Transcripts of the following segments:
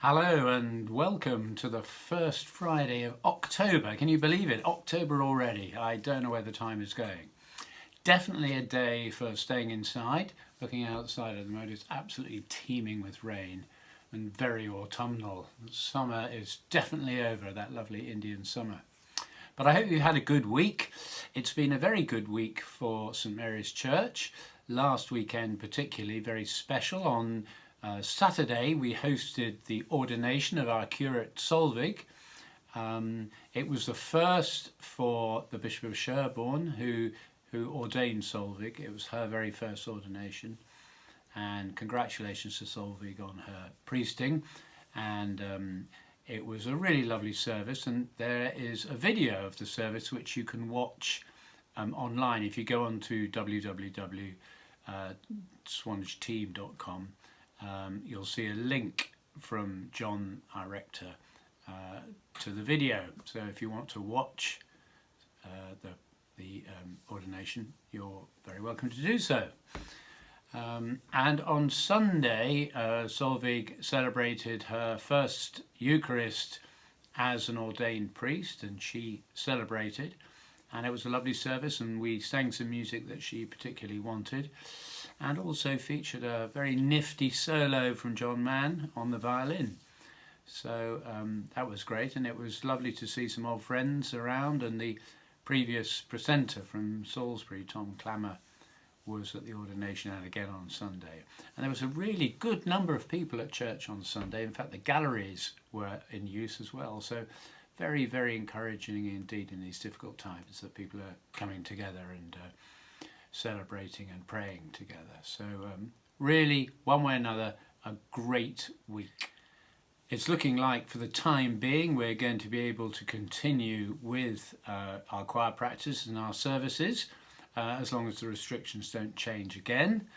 Hello and welcome to the first Friday of October. Can you believe it? October already. I don't know where the time is going. Definitely a day for staying inside. Looking outside at the moment, it's absolutely teeming with rain and very autumnal. Summer is definitely over, that lovely Indian summer. But I hope you had a good week. It's been a very good week for St Mary's Church. Last weekend particularly very special. On Saturday we hosted the ordination of our curate Solvig. It was the first for the Bishop of Sherborne who ordained Solvig. It was her very first ordination, and congratulations to Solvig on her priesting. And it was a really lovely service, and there is a video of the service which you can watch online if you go on to www.swanshageteam.com. You'll see a link from John, our rector, to the video. So if you want to watch the ordination, you're very welcome to do so. And on Sunday, Solvig celebrated her first Eucharist as an ordained priest, and she celebrated, and it was a lovely service, and we sang some music that she particularly wanted, and also featured a very nifty solo from John Mann on the violin. So that was great, and it was lovely to see some old friends around, and the previous presenter from Salisbury, Tom Clammer, was at the ordination and again on Sunday. And there was a really good number of people at church on Sunday. In fact, the galleries were in use as well. So very, very encouraging indeed in these difficult times that people are coming together and celebrating and praying together. So really, one way or another, a great week. It's looking like for the time being we're going to be able to continue with our choir practice and our services as long as the restrictions don't change again,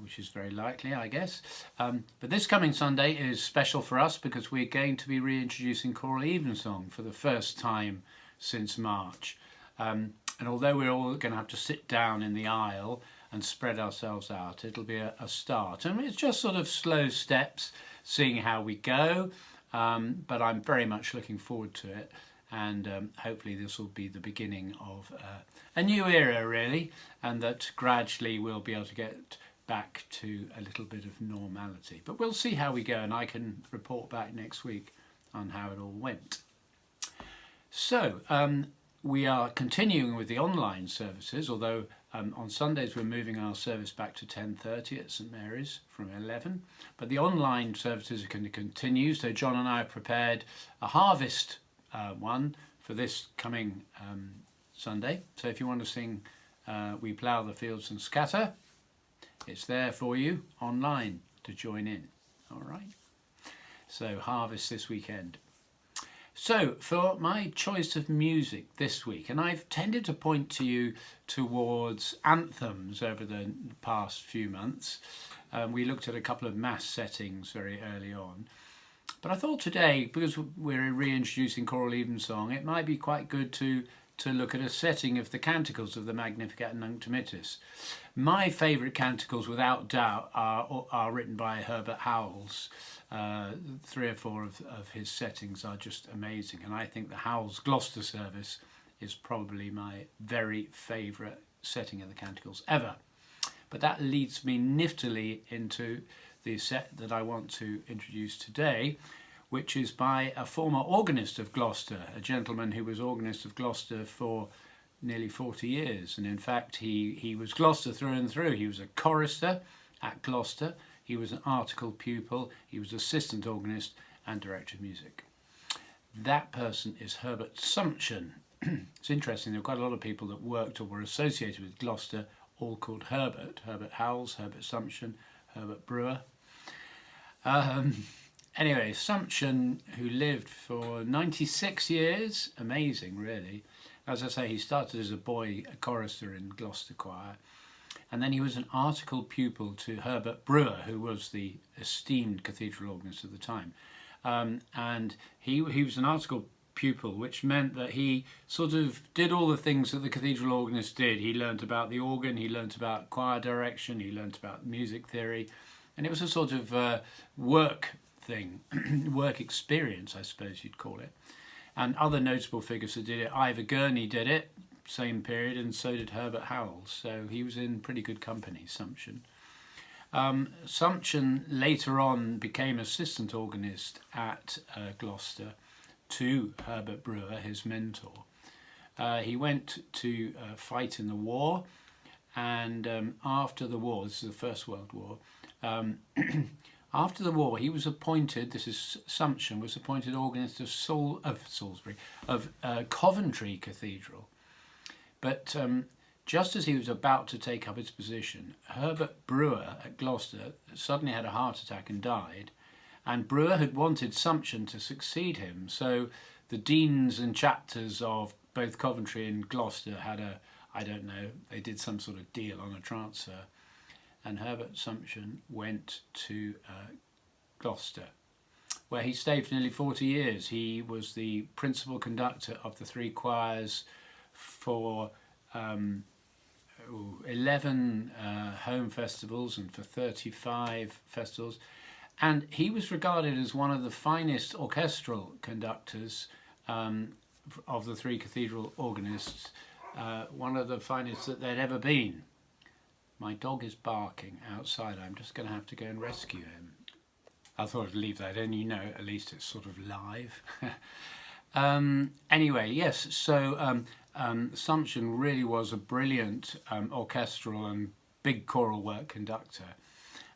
which is very likely, I guess. But this coming Sunday is special for us because we're going to be reintroducing choral evensong for the first time since March. And although we're all going to have to sit down in the aisle and spread ourselves out, it'll be a start. And it's just sort of slow steps, seeing how we go, but I'm very much looking forward to it, and hopefully this will be the beginning of a new era really, and that gradually we'll be able to get back to a little bit of normality. But we'll see how we go, and I can report back next week on how it all went. So we are continuing with the online services, although on Sundays we're moving our service back to 10:30 at St Mary's from 11. But the online services are going to continue. So John and I have prepared a harvest one for this coming Sunday. So if you want to sing We Plough the Fields and Scatter, it's there for you online to join in. All right. So harvest this weekend. So for my choice of music this week, and I've tended to point to you towards anthems over the past few months. We looked at a couple of mass settings very early on. But I thought today, because we're reintroducing choral evensong, it might be quite good to look at a setting of the canticles of the Magnificat and Nunc Dimittis. My favourite canticles, without doubt, are written by Herbert Howells. 3 or 4 of his settings are just amazing, and I think the Howells Gloucester service is probably my very favourite setting of the canticles ever. But that leads me niftily into the set that I want to introduce today, which is by a former organist of Gloucester, a gentleman who was organist of Gloucester for nearly 40 years. And in fact, he was Gloucester through and through. He was a chorister at Gloucester. He was an article pupil. He was assistant organist and director of music. That person is Herbert Sumption. It's interesting, there were quite a lot of people that worked or were associated with Gloucester, all called Herbert. Herbert Howells, Herbert Sumption, Herbert Brewer. Anyway, Sumption, who lived for 96 years, amazing really. As I say, he started as a boy, a chorister in Gloucester Choir, and then he was an article pupil to Herbert Brewer, who was the esteemed cathedral organist of the time. And he was an article pupil, which meant that he sort of did all the things that the cathedral organist did. He learnt about the organ, he learnt about choir direction, he learnt about music theory, and it was a sort of work thing, work experience, I suppose you'd call it. And other notable figures that did it, Ivor Gurney did it, same period, and so did Herbert Howells. So he was in pretty good company, Sumption. Sumption later on became assistant organist at Gloucester to Herbert Brewer, his mentor. He went to fight in the war, and after the war, this is the First World War, after the war he was appointed, this is Sumption, was appointed organist of Coventry Cathedral. But just as he was about to take up his position, Herbert Brewer at Gloucester suddenly had a heart attack and died, and Brewer had wanted Sumption to succeed him, so the deans and chapters of both Coventry and Gloucester had they did some sort of deal on a transfer, and Herbert Sumption went to Gloucester, where he stayed for nearly 40 years. He was the principal conductor of the three choirs for 11 home festivals and for 35 festivals, and he was regarded as one of the finest orchestral conductors of the three cathedral organists, one of the finest that there'd ever been. My dog is barking outside. I'm just going to have to go and rescue him. I thought I'd leave that in, at least it's sort of live. Anyway, yes, so Sumption really was a brilliant orchestral and big choral work conductor.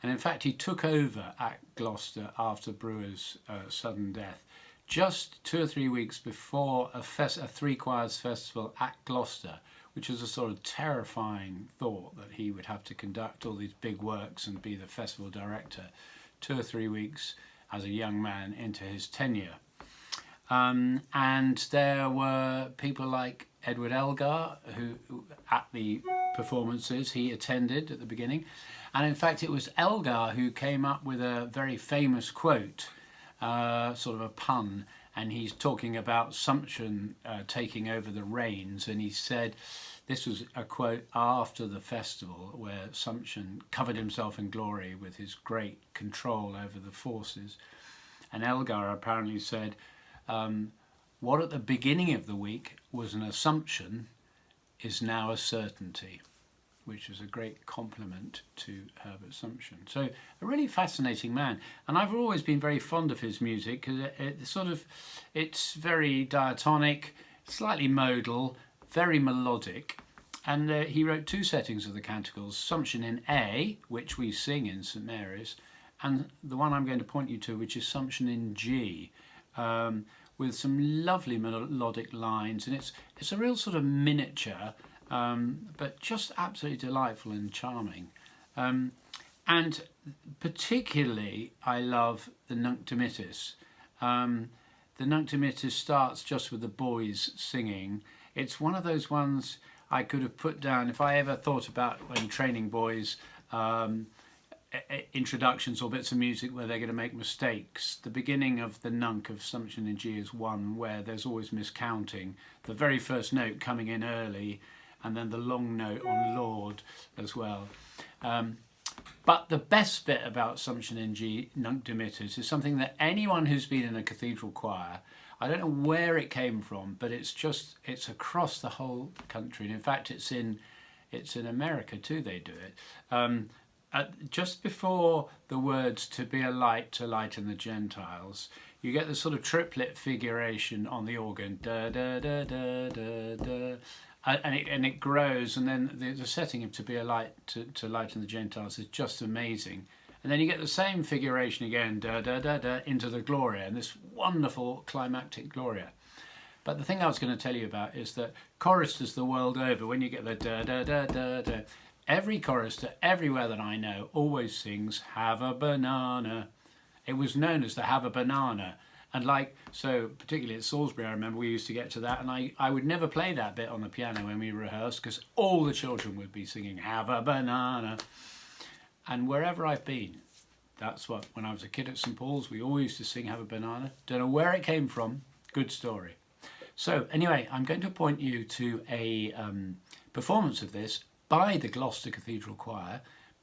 And in fact, he took over at Gloucester after Brewer's sudden death, just 2 or 3 weeks before a three choirs festival at Gloucester, which was a sort of terrifying thought that he would have to conduct all these big works and be the festival director 2 or 3 weeks as a young man into his tenure. And there were people like Edward Elgar, who at the performances he attended at the beginning. And in fact, it was Elgar who came up with a very famous quote, sort of a pun, and he's talking about Sumption taking over the reins, and he said, this was a quote after the festival where Sumption covered himself in glory with his great control over the forces, and Elgar apparently said, what at the beginning of the week was an assumption is now a certainty, which is a great compliment to Herbert Sumption. So a really fascinating man, and I've always been very fond of his music because it's very diatonic, slightly modal, very melodic, and he wrote 2 settings of the canticles, Sumption in A, which we sing in St Mary's, and the one I'm going to point you to, which is Sumption in G, with some lovely melodic lines, and it's a real sort of miniature, but just absolutely delightful and charming. And particularly I love the Nunc Dimittis. The Nunc Dimittis starts just with the boys singing. It's one of those ones I could have put down if I ever thought about when training boys, introductions or bits of music where they're going to make mistakes. The beginning of the Nunc of Sumption in G is one where there's always miscounting. The very first note coming in early, and then the long note on Lord as well. But the best bit about Sumption in G, Nunc Dimittis, is something that anyone who's been in a cathedral choir, I don't know where it came from, but it's across the whole country. And in fact, it's in America too, they do it. Just before the words "to be a light to lighten the Gentiles," you get the sort of triplet figuration on the organ, da da da da da da, and it grows, and then the setting of "to be a light to lighten the Gentiles" is just amazing. And then you get the same figuration again, da da da da, into the Gloria, and this wonderful climactic Gloria. But the thing I was going to tell you about is that choristers the world over, when you get the da da da da da, every chorister everywhere that I know always sings "Have a Banana." It was known as the "Have a Banana." And so particularly at Salisbury, I remember we used to get to that, and I would never play that bit on the piano when we rehearsed because all the children would be singing "Have a Banana." And wherever I've been, that's what, when I was a kid at St Paul's, we always used to sing "Have a Banana." Don't know where it came from. Good story. So anyway, I'm going to point you to a performance of this by the Gloucester Cathedral Choir,